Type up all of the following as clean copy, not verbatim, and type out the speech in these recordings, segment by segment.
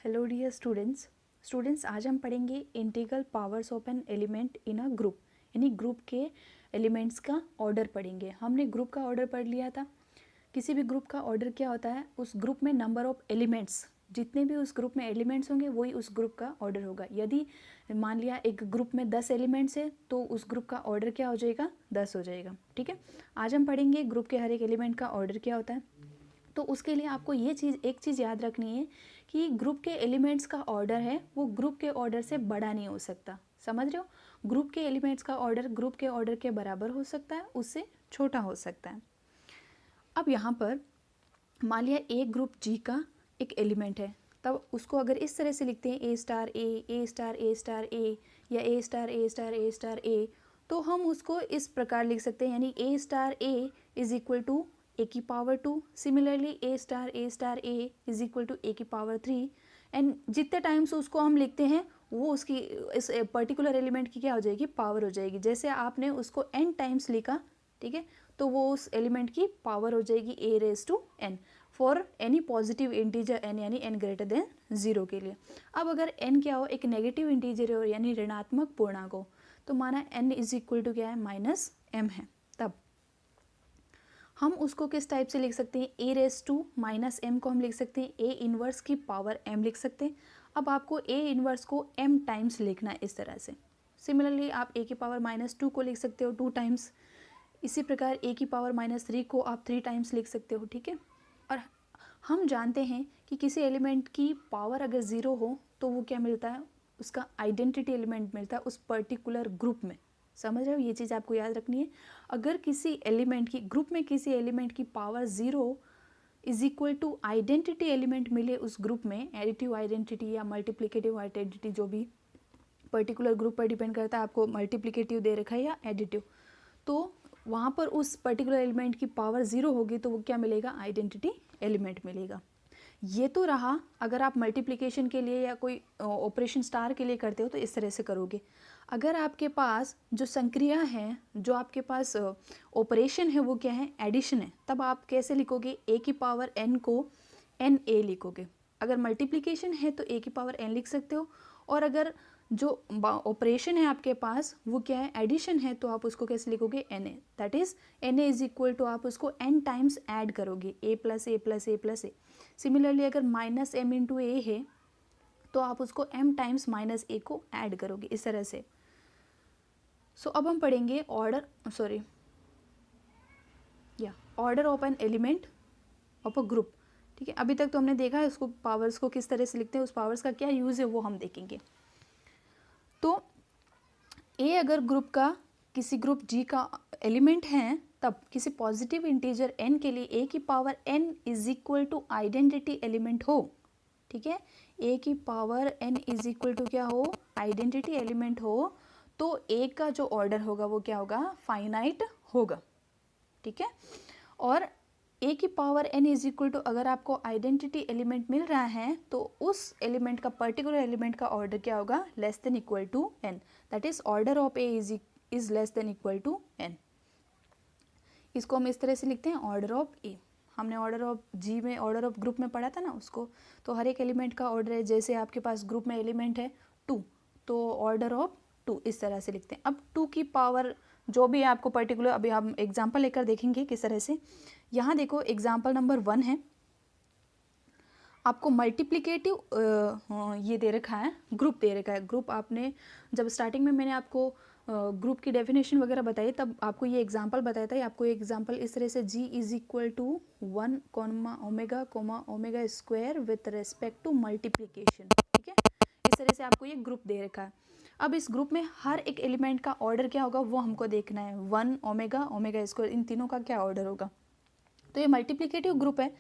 Hello dear students आज हम पढ़ेंगे integral powers of an element in a group, यानी ग्रुप के एलिमेंट्स का ऑर्डर पढ़ेंगे। हमने ग्रुप का ऑर्डर पढ़ लिया था। किसी भी ग्रुप का ऑर्डर क्या होता है, उस ग्रुप में नंबर ऑफ एलिमेंट्स, जितने भी उस ग्रुप में एलिमेंट्स होंगे वही उस ग्रुप का ऑर्डर होगा। यदि मान लिया एक ग्रुप में 10 एलिमेंट्स है तो उस ग्रुप का ऑर्डर क्या हो जाएगा, 10 हो जाएगा। ठीक है, आज हम पढ़ेंगे ग्रुप के हर एक एलिमेंट का ऑर्डर क्या होता है। तो उसके लिए आपको ये एक चीज़ याद रखनी है कि ग्रुप के एलिमेंट्स का ऑर्डर है वो ग्रुप के ऑर्डर से बड़ा नहीं हो सकता। समझ रहे हो, ग्रुप के एलिमेंट्स का ऑर्डर ग्रुप के ऑर्डर के बराबर हो सकता है, उससे छोटा हो सकता है। अब यहाँ पर मान लिया एक ग्रुप जी का एक एलिमेंट है, तब उसको अगर इस तरह से लिखते हैं A star A star A star A या A star A star A star A, तो हम उसको इस प्रकार लिख सकते हैं, यानी A star A is equal to A की power 2। Similarly A star A is equal to A की पावर 3। एंड जितने टाइम्स उसको हम लिखते हैं वो उसकी इस पर्टिकुलर एलिमेंट की क्या हो जाएगी, पावर हो जाएगी। जैसे आपने उसको n टाइम्स लिखा, ठीक है, तो वो उस एलिमेंट की पावर हो जाएगी a raise to n for any positive integer n, यानी n ग्रेटर देन 0 के लिए। अब अगर n क्या हो, एक नेगेटिव इंटीजर हो यानी ऋणात्मक पूर्णांक हो, तो माना n इज इक्वल टू क्या है, माइनस m है, तब हम उसको किस टाइप से लिख सकते हैं, ए रेस टू माइनस एम को हम लिख सकते हैं ए इनवर्स की पावर m लिख सकते हैं। अब आपको ए इनवर्स को m टाइम्स लिखना है इस तरह से। सिमिलरली आप ए की पावर -2 को लिख सकते हो 2 टाइम्स। इसी प्रकार ए की पावर -3 को आप 3 टाइम्स लिख सकते हो। ठीक है, और हम जानते हैं कि किसी एलिमेंट की पावर अगर 0 हो तो वो क्या मिलता है, उसका आइडेंटिटी एलिमेंट मिलता है उस पर्टिकुलर ग्रुप में। समझ रहे हो, ये चीज़ आपको याद रखनी है। अगर किसी एलिमेंट की ग्रुप में किसी एलिमेंट की power 0 is equal to identity element मिले उस ग्रुप में, एडिटिव आइडेंटिटी या मल्टीप्लिकेटिव आइडेंटिटी, जो भी पर्टिकुलर ग्रुप पर डिपेंड करता है, आपको मल्टीप्लिकेटिव दे रखा है या एडिटिव, तो वहाँ पर उस पर्टिकुलर एलिमेंट की पावर 0 होगी तो वो क्या मिलेगा, आइडेंटिटी एलिमेंट मिलेगा। ये तो रहा अगर आप मल्टीप्लिकेशन के लिए या कोई ऑपरेशन स्टार के लिए करते हो तो इस तरह से करोगे। अगर आपके पास जो संक्रिया है, जो आपके पास ऑपरेशन है वो क्या है, एडिशन है, तब आप कैसे लिखोगे, ए की पावर एन को एन ए लिखोगे। अगर मल्टीप्लिकेशन है तो ए की पावर एन लिख सकते हो, और अगर जो ऑपरेशन है आपके पास वो क्या है, एडिशन है, तो आप उसको कैसे लिखोगे, n a. That is n a is equal to आप उसको एन टाइम्स ऐड करोगे, a plus a plus a plus a. Similarly अगर माइनस एम इंटू ए है तो आप उसको m टाइम्स माइनस ए को ऐड करोगे इस तरह से। सो अब हम पढ़ेंगे order of an element of a group. ठीक है, अभी तक तो हमने देखा है उसको पावर्स को किस तरह से लिखते हैं, उस पावर्स का क्या यूज़ है वो हम देखेंगे। तो ए अगर ग्रुप का किसी ग्रुप जी का एलिमेंट है, तब किसी पॉजिटिव इंटीजर n के लिए ए की power n is equal to identity element हो। ठीक है, ए की power n is equal to क्या हो, आइडेंटिटी एलिमेंट हो, तो ए का जो ऑर्डर होगा वो क्या होगा, फाइनाइट होगा। ठीक है, और ए की power n is equal to अगर आपको आइडेंटिटी एलिमेंट मिल रहा है तो उस एलिमेंट का, पर्टिकुलर एलिमेंट का ऑर्डर क्या होगा, less than equal to n। That is order of a is less than equal to n। इसको हम इस तरह से लिखते हैं, ऑर्डर ऑफ ए। हमने ऑर्डर ऑफ जी में, ऑर्डर ऑफ ग्रुप में पढ़ा था ना उसको, तो हर एक एलिमेंट का ऑर्डर है। जैसे आपके पास ग्रुप में एलिमेंट है 2, तो ऑर्डर ऑफ 2 इस तरह से लिखते हैं। अब 2 की पावर जो भी है आपको पर्टिकुलर, अभी हम एग्जाम्पल लेकर देखेंगे किस तरह से। यहाँ देखो एग्जाम्पल नंबर 1 है, आपको मल्टीप्लिकेटिव ये दे रखा है, ग्रुप दे रखा है। ग्रुप आपने जब स्टार्टिंग में मैंने आपको ग्रुप की डेफिनेशन वगैरह बताई तब आपको ये एग्जांपल बताया था। आपको ये एग्जांपल इस तरह से, g is equal to 1 comma omega square with respect to multiplication. ठीक है, इस तरह से आपको ये ग्रुप दे रखा है। अब इस ग्रुप में हर एक एलिमेंट का ऑर्डर क्या होगा वो हमको देखना है, 1 ओमेगा स्क्वायर, इन तीनों का क्या ऑर्डर होगा। तो ये मल्टीप्लिकेटिव ग्रुप है,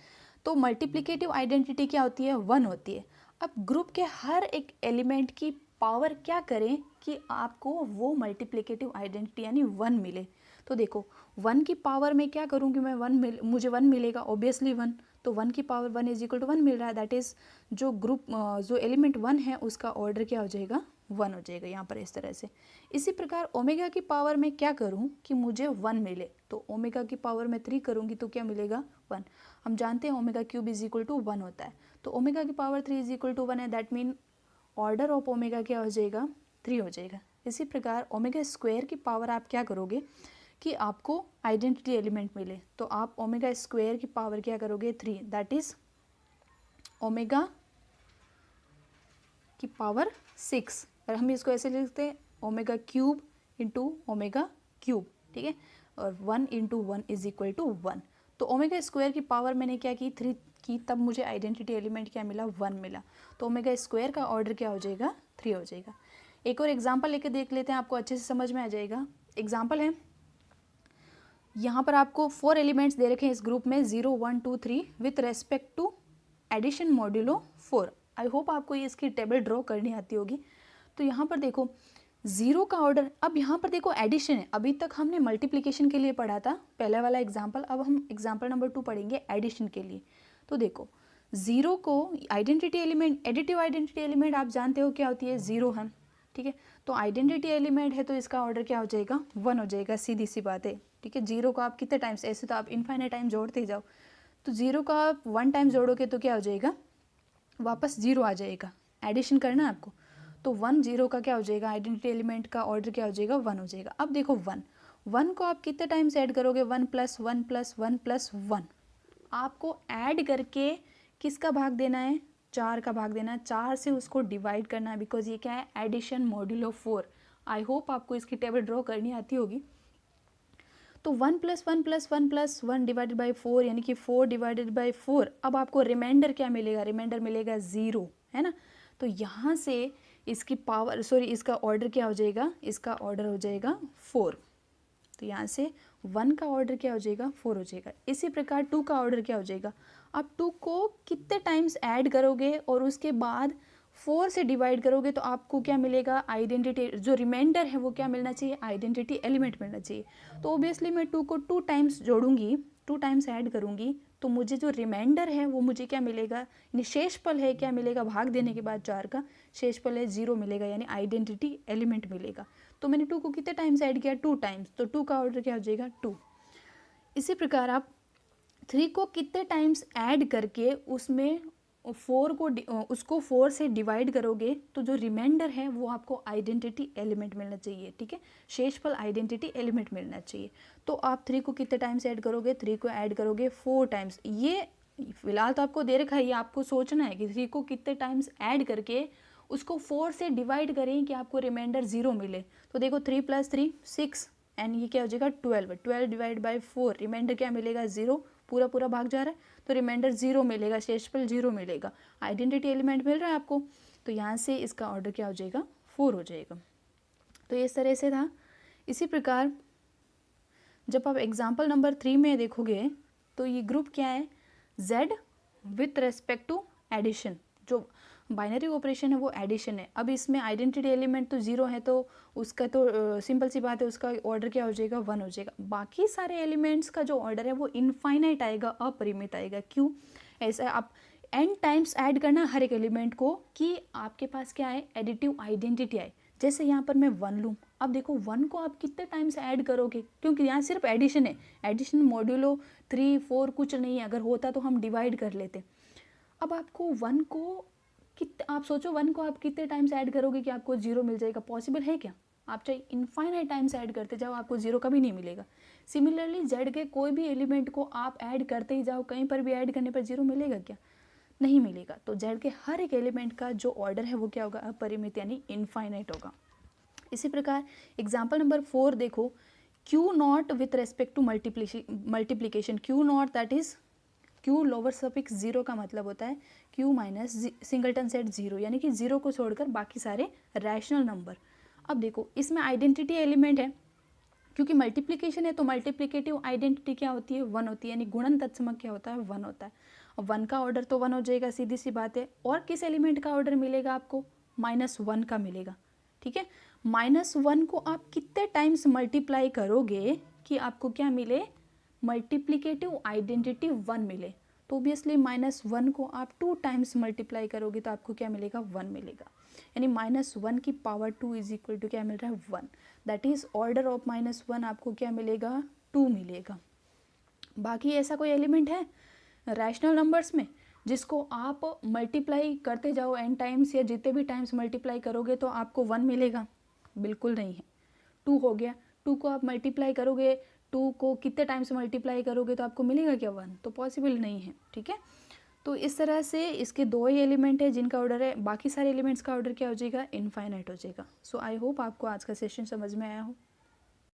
तो मल्टीप्लिकेटिव आइडेंटिटी क्या होती है, 1 होती है। अब ग्रुप के हर एक एलिमेंट की पावर क्या करें कि आपको वो मल्टीप्लिकेटिव आइडेंटिटी यानी 1 मिले। तो देखो 1 की पावर में क्या करूँगी मैं, मुझे 1 मिलेगा ऑब्वियसली 1, तो 1 की पावर 1 इज इक्वल टू 1 मिल रहा है। दैट इज़ जो ग्रुप जो एलिमेंट 1 है उसका ऑर्डर क्या हो जाएगा, 1 हो जाएगा यहाँ पर इस तरह से। इसी प्रकार ओमेगा की पावर में क्या करूँ कि मुझे 1 मिले, तो ओमेगा की पावर में 3 करूँगी तो क्या मिलेगा, 1। हम जानते हैं omega cube is equal to 1 होता है, तो तो ओमेगा की पावर 3 इज इक्वल टू 1 है, that mean order of omega क्या हो जाएगा, 3 हो जाएगा। इसी प्रकार ओमेगा स्क्वायर की पावर आप क्या करोगे कि आपको आइडेंटिटी एलिमेंट मिले, तो आप ओमेगा स्क्वायर की पावर क्या करोगे, 3, दैट इज ओमेगा की पावर 6, और हम इसको ऐसे लिखते हैं omega cube into omega cube, ठीक है, और 1 इंटू 1 इज इक्वल टू 1। तो ओमेगा स्क्वायर की पावर मैंने क्या की, 3 की, तब मुझे आइडेंटिटी एलिमेंट क्या मिला, 1 मिला। तो ओमेगा स्क्वायर का ऑर्डर क्या हो जाएगा, 3 हो जाएगा। एक और एग्जाम्पल लेके देख लेते हैं, आपको अच्छे से समझ में आ जाएगा। एग्जाम्पल है, यहाँ पर आपको 4 एलिमेंट्स दे रखे हैं इस ग्रुप में, 0 1 2 3 with respect to addition modulo 4। I hope आपको ये इसकी टेबल ड्रॉ करनी आती होगी। तो यहाँ पर देखो 0 का ऑर्डर, अब यहाँ पर देखो एडिशन है, अभी तक हमने मल्टीप्लिकेशन के लिए पढ़ा था पहले वाला एग्जाम्पल, अब हम एग्जाम्पल नंबर 2 पढ़ेंगे एडिशन के लिए। तो देखो 0 को identity element, additive identity element आप जानते हो क्या होती है, 0 है, ठीक है। तो आइडेंटिटी एलिमेंट है तो इसका ऑर्डर क्या हो जाएगा, 1 हो जाएगा, सीधी सी बात है, ठीक है। 0 को आप कितने टाइम्स, ऐसे तो आप इनफाइनाइट टाइम जोड़ते ही जाओ, तो 0 का आप 1 टाइम जोड़ोगे तो क्या हो जाएगा, वापस 0 आ जाएगा, एडिशन करना है आपको। तो 1 0 का क्या हो जाएगा, आइडेंटिटी एलिमेंट का ऑर्डर क्या हो जाएगा, 1 हो जाएगा। अब देखो 1 को आप कितने टाइम्स ऐड करोगे, 1 + 1 + 1 + 1, आपको ऐड करके किसका भाग देना है, 4 का भाग देना है, 4 से उसको डिवाइड करना है, बिकॉज ये क्या है, एडिशन मॉड्यूलो 4। आई होप आपको इसकी टेबल ड्रॉ करनी आती होगी। तो 1 + 1 + 1 + 1 डिवाइडेड बाई 4, यानी कि 4 डिवाइडेड बाई 4। अब आपको रिमाइंडर क्या मिलेगा, रिमाइंडर मिलेगा 0, है ना। तो यहाँ से इसकी पावर, सॉरी, इसका ऑर्डर क्या हो जाएगा, इसका ऑर्डर हो जाएगा 4। तो यहाँ से 1 का ऑर्डर क्या हो जाएगा, 4 हो जाएगा। इसी प्रकार 2 का ऑर्डर क्या हो जाएगा, आप 2 को कितने टाइम्स ऐड करोगे और उसके बाद 4 से डिवाइड करोगे तो आपको क्या मिलेगा, आइडेंटिटी, जो रिमाइंडर है वो क्या मिलना चाहिए, आइडेंटिटी एलिमेंट मिलना चाहिए। तो ऑब्वियसली मैं 2 को 2 टाइम्स जोड़ूंगी, 2 टाइम्स ऐड करूंगी, तो मुझे जो रिमाइंडर है वो मुझे क्या मिलेगा, यानी शेषफल है क्या मिलेगा, भाग देने के बाद 4 का शेषफल है 0 मिलेगा, यानी आइडेंटिटी एलिमेंट मिलेगा। तो मैंने 2 को कितने टाइम्स ऐड किया, 2 टाइम्स, तो 2 का ऑर्डर क्या हो जाएगा, 2। इसी प्रकार आप 3 को कितने टाइम्स ऐड करके उसमें 4 को उसको 4 से डिवाइड करोगे तो जो रिमाइंडर है वो आपको आइडेंटिटी एलिमेंट मिलना चाहिए, ठीक है, शेषफल आइडेंटिटी एलिमेंट मिलना चाहिए। तो आप 3 को कितने टाइम्स ऐड करोगे, 3 को ऐड करोगे 4 टाइम्स। ये फिलहाल तो आपको दे रखा है, ये आपको सोचना है कि 3 को कितने टाइम्स ऐड करके उसको 4 से डिवाइड करें कि आपको रिमाइंडर 0 मिले। तो देखो 3 + 3 6, एंड ये क्या हो जाएगा, 12, 12 डिवाइड बाई 4, रिमाइंडर क्या मिलेगा, 0, पूरा पूरा भाग जा रहा है तो रिमाइंडर 0 मिलेगा, शेषफल 0 मिलेगा, आइडेंटिटी एलिमेंट मिल रहा है आपको। तो यहाँ से इसका ऑर्डर क्या हो जाएगा, 4 हो जाएगा। तो इस तरह से था। इसी प्रकार जब आप एग्जाम्पल नंबर 3 में देखोगे तो ये ग्रुप क्या है, Z with respect to addition, जो बाइनरी ऑपरेशन है वो एडिशन है। अब इसमें आइडेंटिटी एलिमेंट तो 0 है, तो उसका तो सिंपल सी बात है, उसका ऑर्डर क्या हो जाएगा, 1 हो जाएगा। बाकी सारे एलिमेंट्स का जो ऑर्डर है वो इनफाइनाइट आएगा, अपरिमित आएगा। क्यों ऐसा, आप n टाइम्स ऐड करना हर एक एलिमेंट को कि आपके पास क्या है, एडिटिव आइडेंटिटी आए। जैसे यहाँ पर मैं 1 लूँ, अब देखो 1 को आप कितने टाइम्स ऐड करोगे, क्योंकि यहाँ सिर्फ एडिशन है, एडिशन मॉड्यूलो 3 4 कुछ नहीं है, अगर होता तो हम डिवाइड कर लेते। अब आपको 1 को आप सोचो 1 को आप कितने टाइम्स ऐड करोगे कि आपको 0 मिल जाएगा, पॉसिबल है क्या? आप चाहे इनफाइनाइट टाइम्स ऐड करते जाओ, आपको 0 कभी नहीं मिलेगा। सिमिलरली Z के कोई भी एलिमेंट को आप ऐड करते ही जाओ, कहीं पर भी ऐड करने पर 0 मिलेगा क्या? नहीं मिलेगा। तो Z के हर एक एलिमेंट का जो ऑर्डर है वो क्या होगा, अपरिमित यानी इनफाइनाइट होगा। इसी प्रकार एग्जाम्पल नंबर 4 देखो, Q0 with respect to multiplication, Q0 that is Q lower suffix 0 का मतलब होता है Q माइनस सिंगलटन सेट 0, यानी कि 0 को छोड़कर बाकी सारे रैशनल नंबर। अब देखो इसमें आइडेंटिटी एलिमेंट है, क्योंकि मल्टीप्लिकेशन है तो मल्टीप्लिकेटिव आइडेंटिटी क्या होती है, 1 होती है, यानी गुणन तत्समक क्या होता है, 1 होता है। अब 1 का ऑर्डर तो 1 हो जाएगा, सीधी सी बात है। और किस एलिमेंट का ऑर्डर मिलेगा आपको, -1 का मिलेगा, ठीक है। -1 को आप कितने टाइम्स मल्टीप्लाई करोगे कि आपको क्या मिले, मल्टीप्लिकेटिव आइडेंटिटी 1 मिले। तो ऑब्वियसली -1 को आप 2 टाइम्स मल्टीप्लाई करोगे तो आपको क्या मिलेगा, 1 मिलेगा, यानी -1 की पावर 2 इज इक्वल टू क्या मिल रहा है, 1। दैट इज ऑर्डर ऑफ -1 आपको क्या मिलेगा, 2 मिलेगा। बाकी ऐसा कोई एलिमेंट है रैशनल नंबर्स में जिसको आप मल्टीप्लाई करते जाओ एन टाइम्स, या जितने भी टाइम्स मल्टीप्लाई करोगे तो आपको 1 मिलेगा? बिल्कुल नहीं है। 2 हो गया, 2 को आप मल्टीप्लाई करोगे, 2 को कितने टाइम्स मल्टीप्लाई करोगे तो आपको मिलेगा क्या 1? तो पॉसिबल नहीं है, ठीक है। तो इस तरह से इसके 2 ही एलिमेंट है जिनका ऑर्डर है, बाकी सारे एलिमेंट्स का ऑर्डर क्या हो जाएगा? इनफाइनाइट हो जाएगा। सो आई होप आपको आज का सेशन समझ में आया हो।